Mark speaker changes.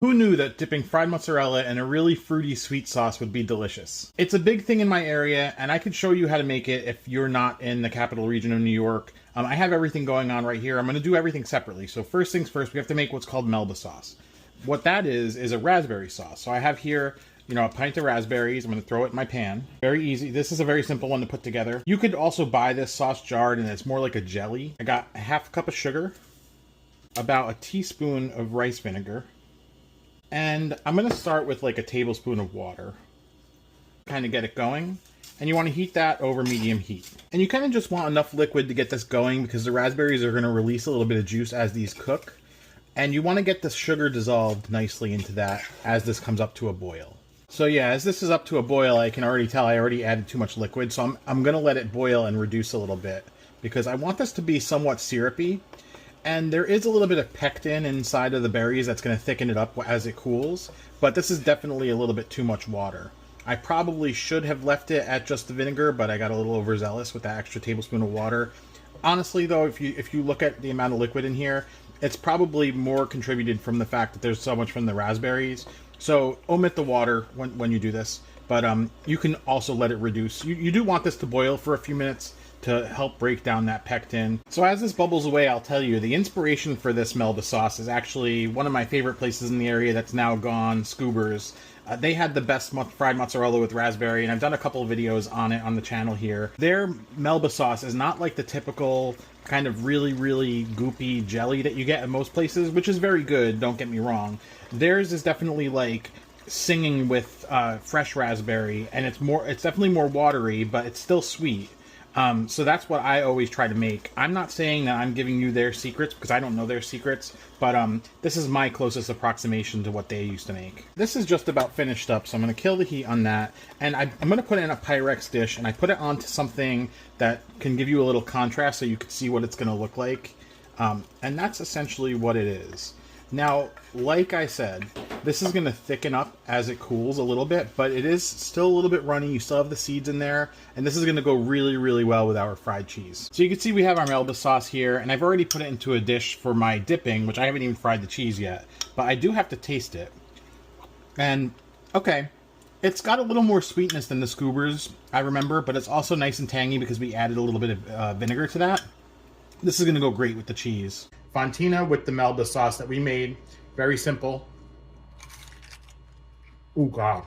Speaker 1: Who knew that dipping fried mozzarella in a really fruity sweet sauce would be delicious? It's a big thing in my area, and I could show you how to make it if you're not in the capital region of New York. I have everything going on right here. I'm going to do everything separately. So first things first, we have to make what's called Melba sauce. What that is a raspberry sauce. So I have here, a pint of raspberries. I'm going to throw it in my pan. Very easy. This is a very simple one to put together. You could also buy this sauce jarred, and it's more like a jelly. I got a half cup of sugar, about a teaspoon of rice vinegar, and I'm going to start with like a tablespoon of water. Kind of get it going. And you want to heat that over medium heat. And you kind of just want enough liquid to get this going because the raspberries are going to release a little bit of juice as these cook. And you want to get the sugar dissolved nicely into that as this comes up to a boil. So yeah, as this is up to a boil, I can already tell I already added too much liquid. So I'm going to let it boil and reduce a little bit because I want this to be somewhat syrupy. And there is a little bit of pectin inside of the berries that's going to thicken it up as it cools. But this is definitely a little bit too much water. I probably should have left it at just the vinegar, but I got a little overzealous with that extra tablespoon of water. Honestly, though, if you look at the amount of liquid in here, it's probably more contributed from the fact that there's so much from the raspberries. So omit the water when you do this. But you can also let it reduce. You do want this to boil for a few minutes to help break down that pectin. So as this bubbles away, I'll tell you, the inspiration for this Melba sauce is actually one of my favorite places in the area that's now gone, Scoobers. They had the best fried mozzarella with raspberry, and I've done a couple of videos on it on the channel here. Their Melba sauce is not like the typical kind of really, really goopy jelly that you get in most places, which is very good, don't get me wrong. Theirs is definitely like singing with fresh raspberry, and it's definitely more watery, but it's still sweet. So that's what I always try to make. I'm not saying that I'm giving you their secrets because I don't know their secrets, but this is my closest approximation to what they used to make. This is just about finished up, so I'm going to kill the heat on that, and I'm going to put it in a Pyrex dish, and I put it onto something that can give you a little contrast so you can see what it's going to look like, and that's essentially what it is. Now, like I said, this is going to thicken up as it cools a little bit, but it is still a little bit runny. You still have the seeds in there, and this is going to go really, really well with our fried cheese. So you can see we have our Melba sauce here, and I've already put it into a dish for my dipping, which I haven't even fried the cheese yet, but I do have to taste it. And, okay, it's got a little more sweetness than the Scoobers, I remember, but it's also nice and tangy because we added a little bit of vinegar to that. This is going to go great with the cheese. Fontina with the Melba sauce that we made. Very simple. Oh, God.